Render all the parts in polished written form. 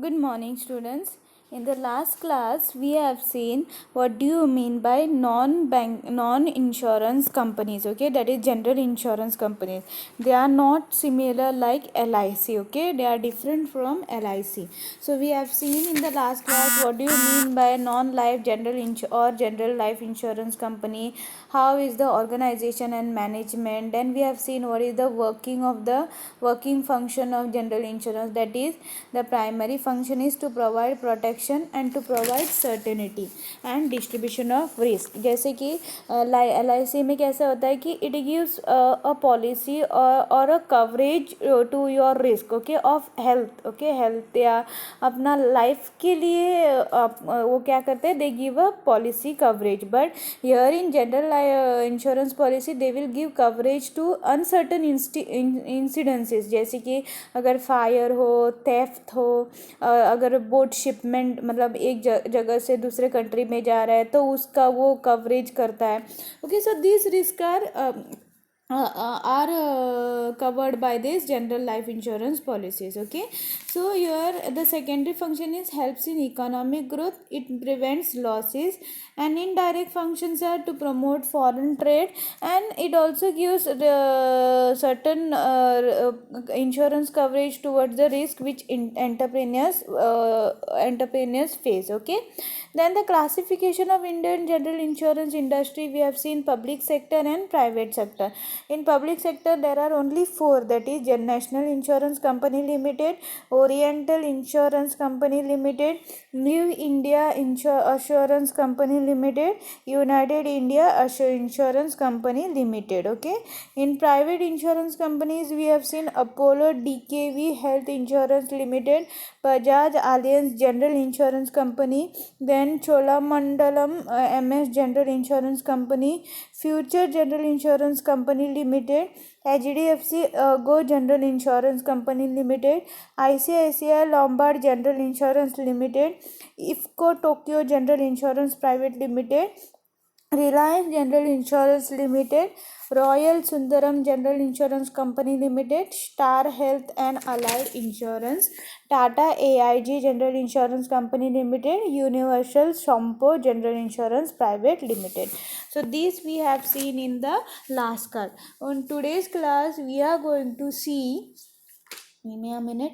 Good morning, students. In the last class, we have seen what do you mean by non-insurance companies. Okay, that is general insurance companies. They are not similar like LIC. Okay, they are different from LIC. So we have seen in the last class what do you mean by non-life or general life insurance company. How is the organization and management? Then we have seen what is the working function of general insurance. That is, the primary function is to provide protection and to provide certainty and distribution of risk. जैसे कि LIC में कैसा होता है कि it gives a policy or a coverage to your risk, okay, of health, okay, health या अपना life के लिए वो क्या करते हैं, they give a policy coverage. But here in general insurance policy they will give coverage to uncertain incidences, जैसे कि अगर फायर हो, थेफ्ट हो, अगर बोट शिपमेंट मतलब एक जगह से दूसरे कंट्री में जा रहा है तो उसका वो कवरेज करता है. Okay, so this risk are covered by this general life insurance policies. Okay, so here the secondary function is helps in economic growth. It prevents losses, and indirect functions are to promote foreign trade, and it also gives the certain insurance coverage towards the risk which entrepreneurs face. Okay, then the classification of Indian general insurance industry, we have seen public sector and private sector. In public sector there are only four, that is National Insurance Company Limited, Oriental Insurance Company Limited, New India Assurance Company Limited, United India Insurance Company Limited. Okay, in private insurance companies we have seen Apollo DKV Health Insurance Limited, Bajaj Allianz General Insurance Company, then Cholamandalam MS General Insurance Company, Future General Insurance Company Limited, HDFC Go General Insurance Company Limited, ICICI Lombard General Insurance Limited, IFCO Tokyo General Insurance Private Limited, Reliance General Insurance Limited, Royal Sundaram General Insurance Company Limited, Star Health and Allied Insurance, Tata AIG General Insurance Company Limited, Universal Sompo General Insurance Private Limited. So these we have seen in the last class. On today's class we are going to see, give me a minute.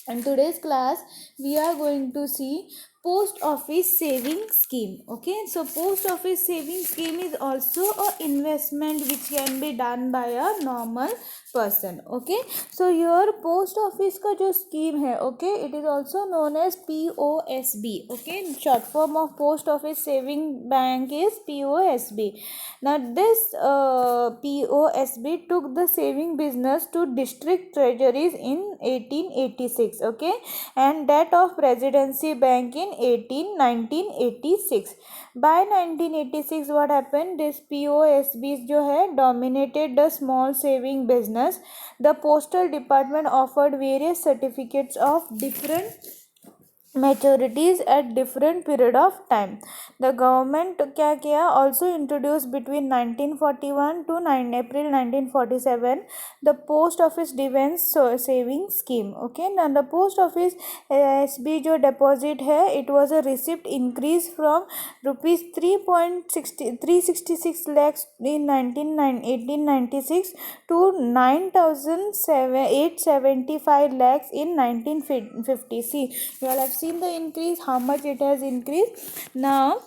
In today's class we are going to see post office saving scheme. Okay, so post office saving scheme is also a investment which can be done by a normal person. Okay, so your post office का जो scheme है, okay, it is also known as POSB. Okay, short form of post office saving bank is POSB. Now this POSB took the saving business to district treasuries in 1886. Okay, and that of Presidency Bank in 1986. By 1986 what happened, this POSBs जो है dominated the small saving business. The postal department offered various certificates of different maturities at different period of time. The government क्या किया, also introduced between 1941 to 9 April 1947 the post office defense saving scheme. Okay, now the post office SB जो deposit है, it was a receipt increase from rupees 366 lakhs in 1896 to 9,875 lakhs in 1950. See, you all have seen the increase, how much it has increased. Now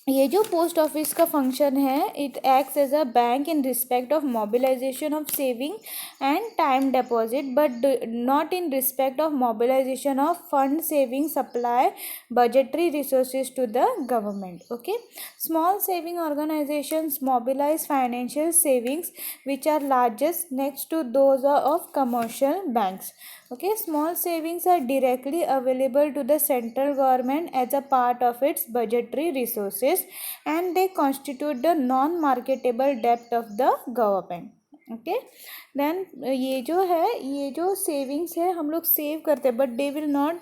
ये जो post office का function है, it acts as a bank in respect of mobilization of saving and time deposit, but not in respect of mobilization of fund saving supply budgetary resources to the government. Okay, small saving organizations mobilize financial savings which are largest next to those of commercial banks. Okay, small savings are directly available to the central government as a part of its budgetary resources, and they constitute the non-marketable debt of the government. Okay, then ये जो है, ये जो savings है हम लोग save करते हैं, but they will not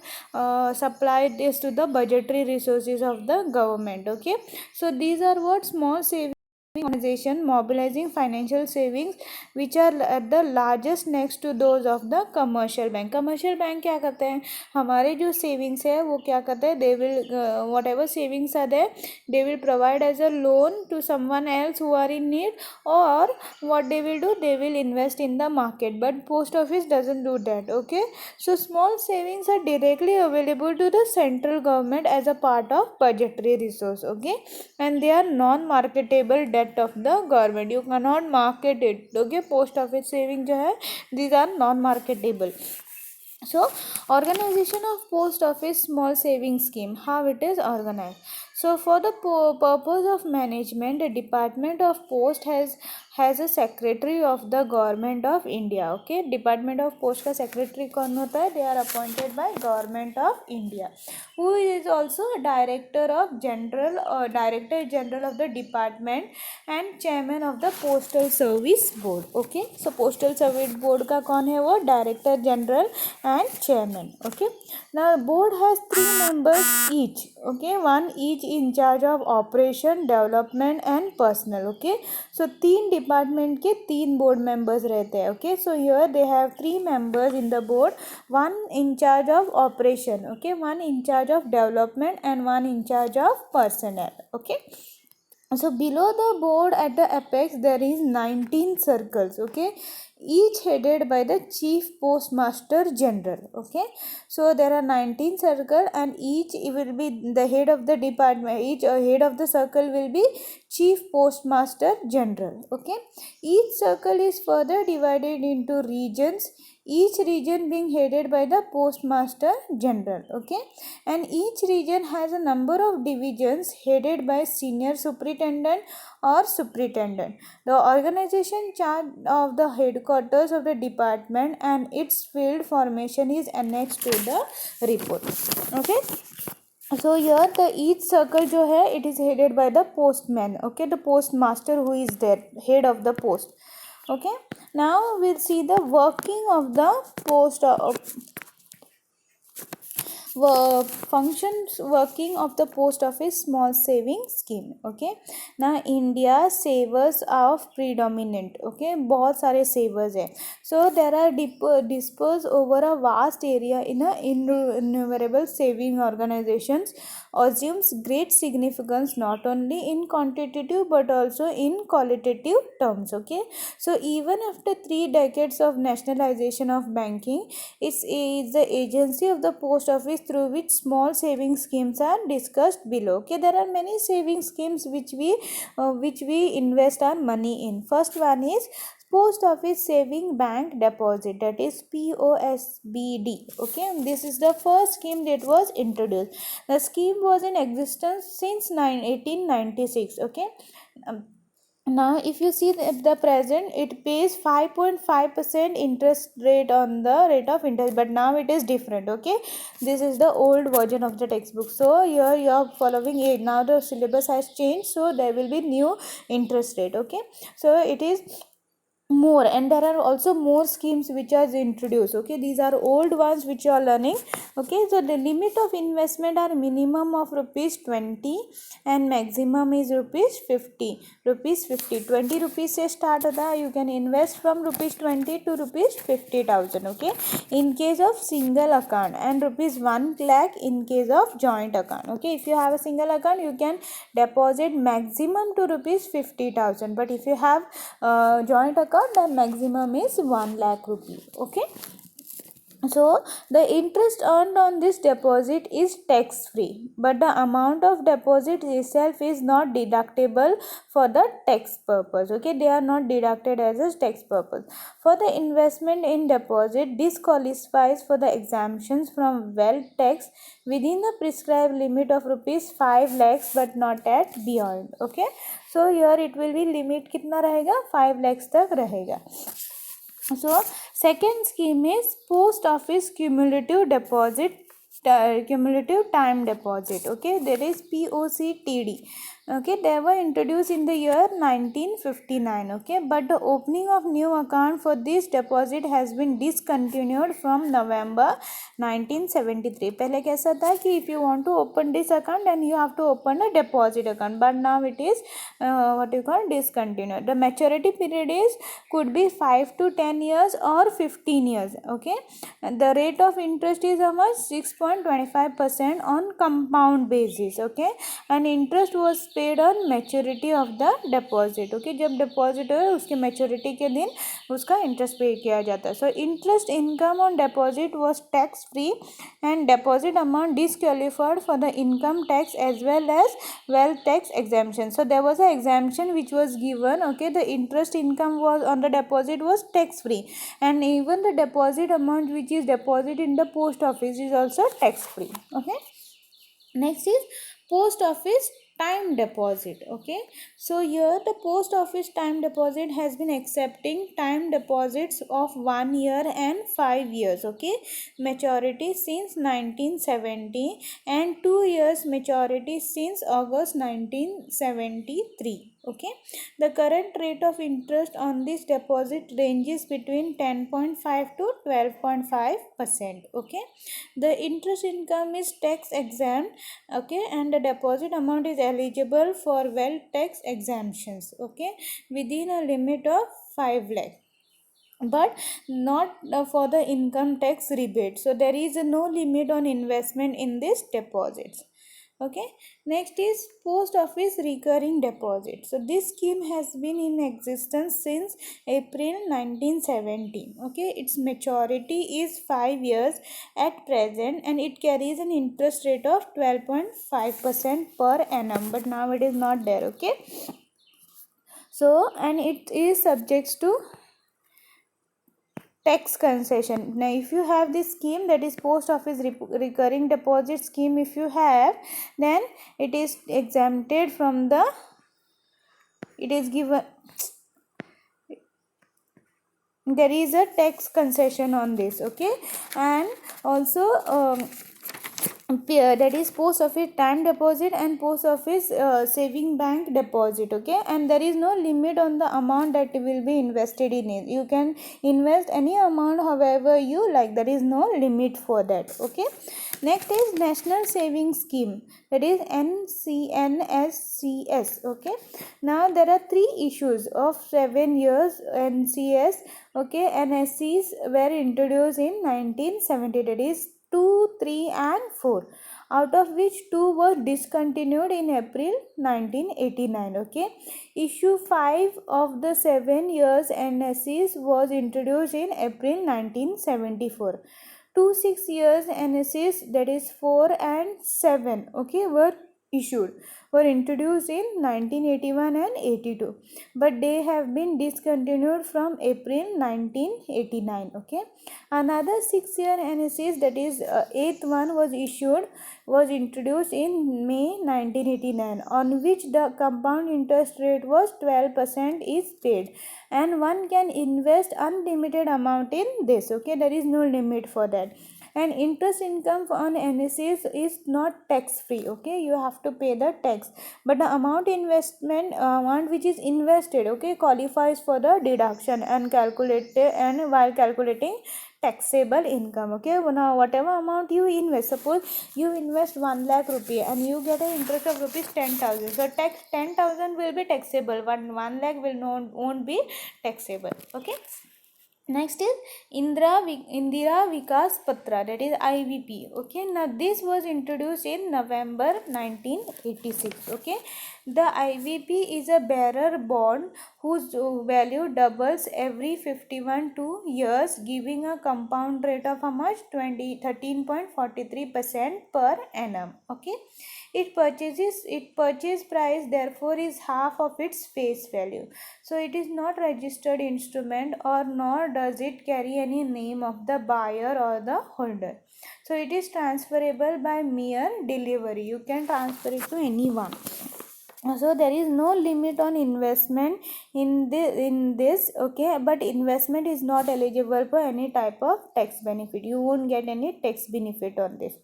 supply this to the budgetary resources of the government. Okay, so these are what small saving organization mobilizing financial savings which are at the largest next to those of the commercial bank. commercial bank क्या करते हैं, हमारे जो savings है वो क्या करते हैं, they will whatever savings are there they will provide as a loan to someone else who are in need, or what they will do, they will invest in the market. But post office doesn't do that. Okay, so small savings are directly available to the central government as a part of budgetary resource. Okay, and they are non-marketable debt of the government. You cannot market it. Okay, post office saving जो है these are non-marketable. So organization of post office small saving scheme, how it is organized. So for the purpose of management, the department of post has a secretary of the government of India. Okay, department of post का secretary कौन होता है, they are appointed by government of India, who is also director general of the department and chairman of the postal service board. Okay, so postal service board का कौन है वो, director general and chairman. Okay, now board has 3 members each. Okay, one each in charge of operation, development and personal. Okay, so 3 department के 3 board members रहते हैं. Okay, so here they have 3 members in the board, one in charge of operation, okay, one in charge of development and one in charge of personnel. Okay, so below the board at the apex there is 19 circles. Okay, each headed by the chief postmaster general. Okay, so there are 19 circle and each will be the head of the department, each head of the circle will be chief postmaster general. Okay, each circle is further divided into regions, each region being headed by the postmaster general. Okay, and each region has a number of divisions headed by senior superintendent or superintendent. The organization chart of the headquarters of the department and its field formation is annexed to the report. Okay, so here the each circle जो है it is headed by the postman. Okay, the postmaster who is there, head of the post. Okay, now we'll see the working of the post functions working of the post office small saving scheme. Okay, now India savers of predominant. Okay, बहुत सारे savers है, so there are dispersed over a vast area in a innumerable saving organizations assumes great significance not only in quantitative but also in qualitative terms. Okay, so even after 3 decades of nationalization of banking, it is the agency of the post office through which small saving schemes are discussed below. Okay, there are many saving schemes which we invest our money in. First one is post office saving bank deposit, that is POSBD. Okay, this is the first scheme that was introduced. The scheme was in existence since 1896. Okay, now if you see at the present it pays 5.5% interest rate on the rate of interest, but now it is different. Okay, this is the old version of the textbook, so here you are following it. Now the syllabus has changed, so there will be new interest rate. Okay, so it is more, and there are also more schemes which are introduced. Okay, these are old ones which you are learning. Okay, so the limit of investment are minimum of rupees 20 and maximum is rupees 50. 20 rupees से start होता है, you can invest from rupees 20 to rupees 50,000. Okay, in case of single account, and rupees 1 lakh in case of joint account. Okay, if you have a single account you can deposit maximum to rupees 50,000, but if you have joint account the maximum is 1 lakh rupee. Okay, so the interest earned on this deposit is tax free, but the amount of deposit itself is not deductible for the tax purpose. Okay, they are not deducted as a tax purpose. For the investment in deposit, this qualifies for the exemptions from wealth tax within the prescribed limit of rupees 5 lakhs but not at beyond. Okay, so here it will be limit कितना रहेगा, 5 lakhs तक रहेगा. So second scheme is post office cumulative deposit, cumulative time deposit. Okay, there is POCTD. Okay, they were introduced in the year 1959. Okay, but the opening of new account for this deposit has been discontinued from November 1973. पहले कैसा था कि if you want to open this account then you have to open a deposit account, but now it is what you call discontinued. The maturity period is could be 5 to 10 years or 15 years. Okay, and the rate of interest is how much? 6.25% on compound basis. Okay, and interest was paid on maturity of the deposit. Okay, जब deposit हो उसके maturity के दिन उसका interest पे किया जाता है. So interest income on deposit was tax free and deposit amount disqualified for the income tax as well as wealth tax exemption. So there was a exemption which was given. Okay, the interest income was on the deposit was tax free, and even the deposit amount which is deposited in the post office is also tax free. Okay, next is post office time deposit. Okay, so here the post office time deposit has been accepting time deposits of 1 year and 5 years. Okay, maturity since 1970 and 2 years maturity since August 1973. Okay, the current rate of interest on this deposit ranges between 10.5 to 12.5%. Okay, the interest income is tax exempt. Okay, and the deposit amount is eligible for wealth tax exemptions. Okay, within a limit of 5 lakh, but not for the income tax rebate. So there is no limit on investment in these deposits. Okay, next is post office recurring deposit. So this scheme has been in existence since April 1970. Okay, its maturity is 5 years at present and it carries an interest rate of 12.5% per annum, but now it is not there. Okay, so and it is subject to tax concession. Now if you have this scheme, that is post office recurring deposit scheme, if you have, then it is exempted from the, it is given, there is a tax concession on this. Okay, and also that is post office time deposit and post office saving bank deposit. Okay, and there is no limit on the amount that will be invested in it. You can invest any amount however you like, there is no limit for that. Okay, next is national savings scheme, that is NCNSCS. Okay, now there are 3 issues of 7 years NCS. Okay, NSCs were introduced in 1970, that is 2, 3 and 4, out of which 2 were discontinued in April 1989. Okay, issue 5 of the 7 years NSCs was introduced in April 1974. 2 6 years NSCs, that is 4 and 7, okay, were introduced in 1981 and 82, but they have been discontinued from April 1989. Okay, another 6-year NSCs, that is 8th one was introduced in May 1989, on which the compound interest rate was 12% is paid, and one can invest unlimited amount in this. Okay, there is no limit for that, and interest income on NSCs is not tax free. Okay, you have to pay the tax, but the amount which is invested, okay, qualifies for the deduction and calculated, and while calculating taxable income. Okay, now whatever amount you invest, suppose you invest 1 lakh rupee and you get an interest of rupees 10,000, so tax 10,000 will be taxable, but 1 lakh won't be taxable. Okay, next is Indira Vikas Patra, that is IVP. Okay, now this was introduced in November 1986. Okay, the IVP is a bearer bond whose value doubles every 51 years, giving a compound rate of how much? 13.43% per annum. Okay, purchase price therefore is half of its face value. So it is not registered instrument, or nor does it carry any name of the buyer or the holder. So it is transferable by mere delivery. You can transfer it to anyone. So there is no limit on investment in this. Okay, but investment is not eligible for any type of tax benefit. You won't get any tax benefit on this.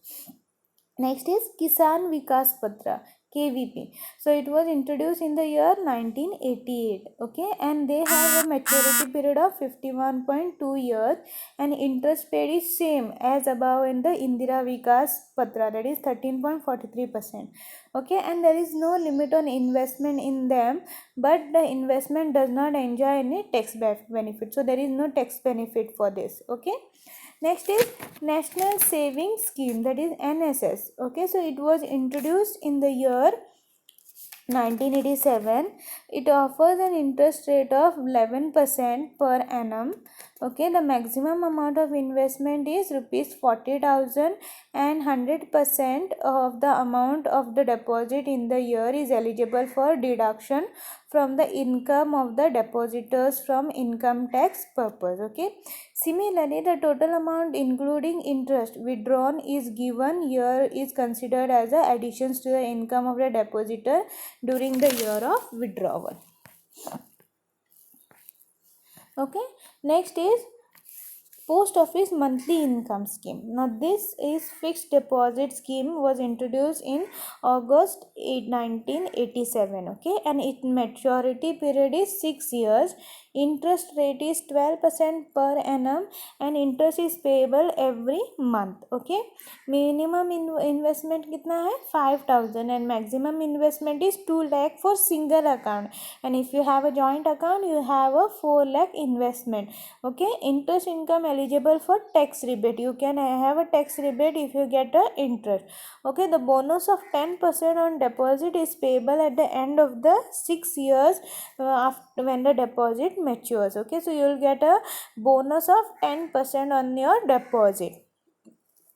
Next is Kisan Vikas Patra, KVP. So it was introduced in the year 1988. Okay, and they have a maturity period of 51.2 years, and interest paid is same as above in the Indira Vikas Patra, that is 13.43%. Okay, and there is no limit on investment in them, but the investment does not enjoy any tax benefit. So there is no tax benefit for this. Okay. Next is National Saving Scheme, that is NSS. Okay, so it was introduced in the year 1987. It offers an interest rate of 11% per annum. Okay, the maximum amount of investment is rupees 40,000, and 100% of the amount of the deposit in the year is eligible for deduction from the income of the depositors from income tax purpose. Okay, similarly, the total amount including interest withdrawn is given here is considered as a additions to the income of the depositor during the year of withdrawal. Okay, next is Post Office Monthly Income Scheme. Now this is fixed deposit scheme, was introduced in August 1987. Okay, and its maturity period is 6 years. Interest rate is 12% per annum, and interest is payable every month. Okay, minimum investment कितना है 5,000, and maximum investment is 2 lakh for single account, and if you have a joint account you have a 4 lakh investment. Okay, interest income eligible for tax rebate. You can have a tax rebate if you get a interest. Okay, the bonus of 10% on deposit is payable at the end of the 6 years after when the deposit matures. Okay, so you will get a bonus of 10% on your deposit.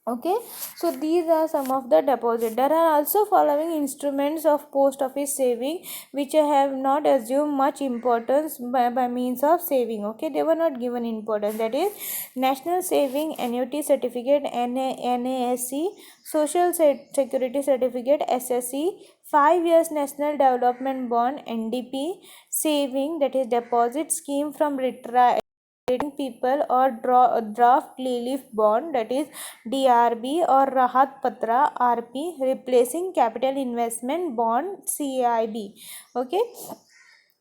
Okay, so these are some of the deposit. There are also following instruments of post office saving which have not assumed much importance by means of saving. Okay, they were not given importance. That is National Saving Annuity Certificate NASC, Social Security Certificate SSC, 5 years National Development Bond NDP, saving, that is deposit scheme from retiring people, or draft relief bond, that is DRB, or Rahat Patra RP, replacing capital investment bond CIB. Okay,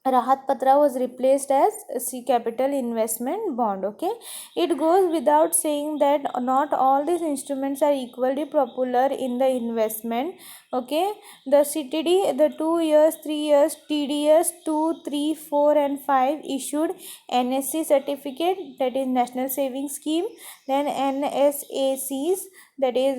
Rahat Patra was replaced as C capital investment bond. Okay, it goes without saying that not all these instruments are equally popular in the investment. Okay, the CTD, the 2 years, 3 years, TDS 2, 3, 4 and 5 issued NSC certificate, that is National Saving Scheme, then NSACs, that is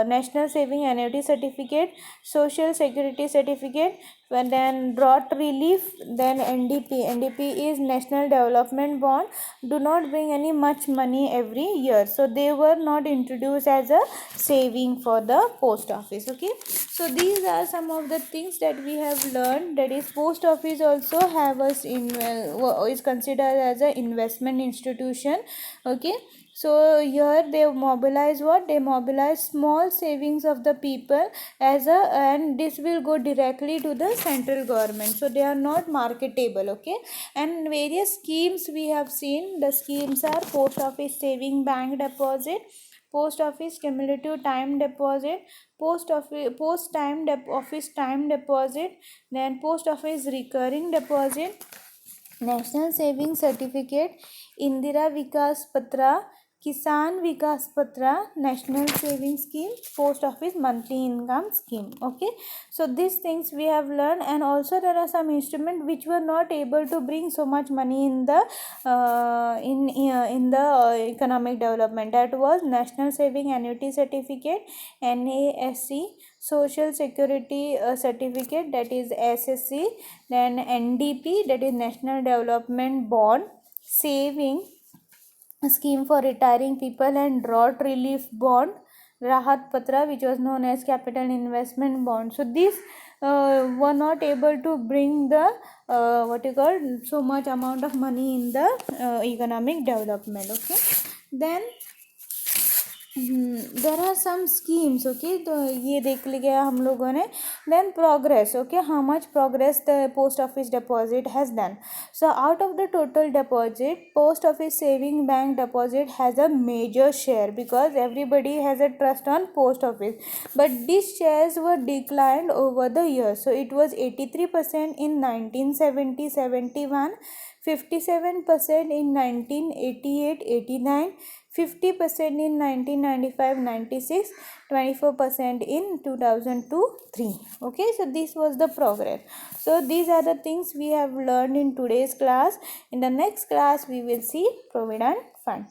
National Saving Annuity Certificate, Social Security Certificate, and then drought relief, then NDP is National Development Bond, do not bring any much money every year, so they were not introduced as a saving for the post office. Okay, so these are some of the things that we have learned. That is, post office also have us is considered as an investment institution. Okay, so here they mobilize what? They mobilize small savings of the people as a, and this will go directly to the central government. So they are not marketable. Okay, and various schemes we have seen. The schemes are Post Office Saving Bank Deposit, Post Office Cumulative Time Deposit, Post Office Time Deposit, then Post Office Recurring Deposit, National Saving Certificate, Indira Vikas Patra, Kisan Vikas Patra, National Saving Scheme, Post Office Monthly Income Scheme. Okay, so these things we have learned, and also there are some instruments which were not able to bring so much money in the economic development. That was National Saving Annuity Certificate NASC, Social Security Certificate, that is SSC, then NDP, that is National Development Bond, Saving Scheme for Retiring People, and Drought Relief Bond, Rahat Patra, which was known as Capital Investment Bond. So these were not able to bring the so much amount of money in the economic development. Okay, then there are some schemes. Okay, तो ये देख लिया हम लोगों ने. Then progress. Okay, how much progress the post office deposit has done. So out of the total deposit, post office saving bank deposit has a major share because everybody has a trust on post office, but these shares were declined over the years. So it was 83% in 1970-71, 57% in 1988-89, 50% in 1995-96, 24% in 2002-3. Okay, so this was the progress. So these are the things we have learned in today's class. In the next class we will see provident fund.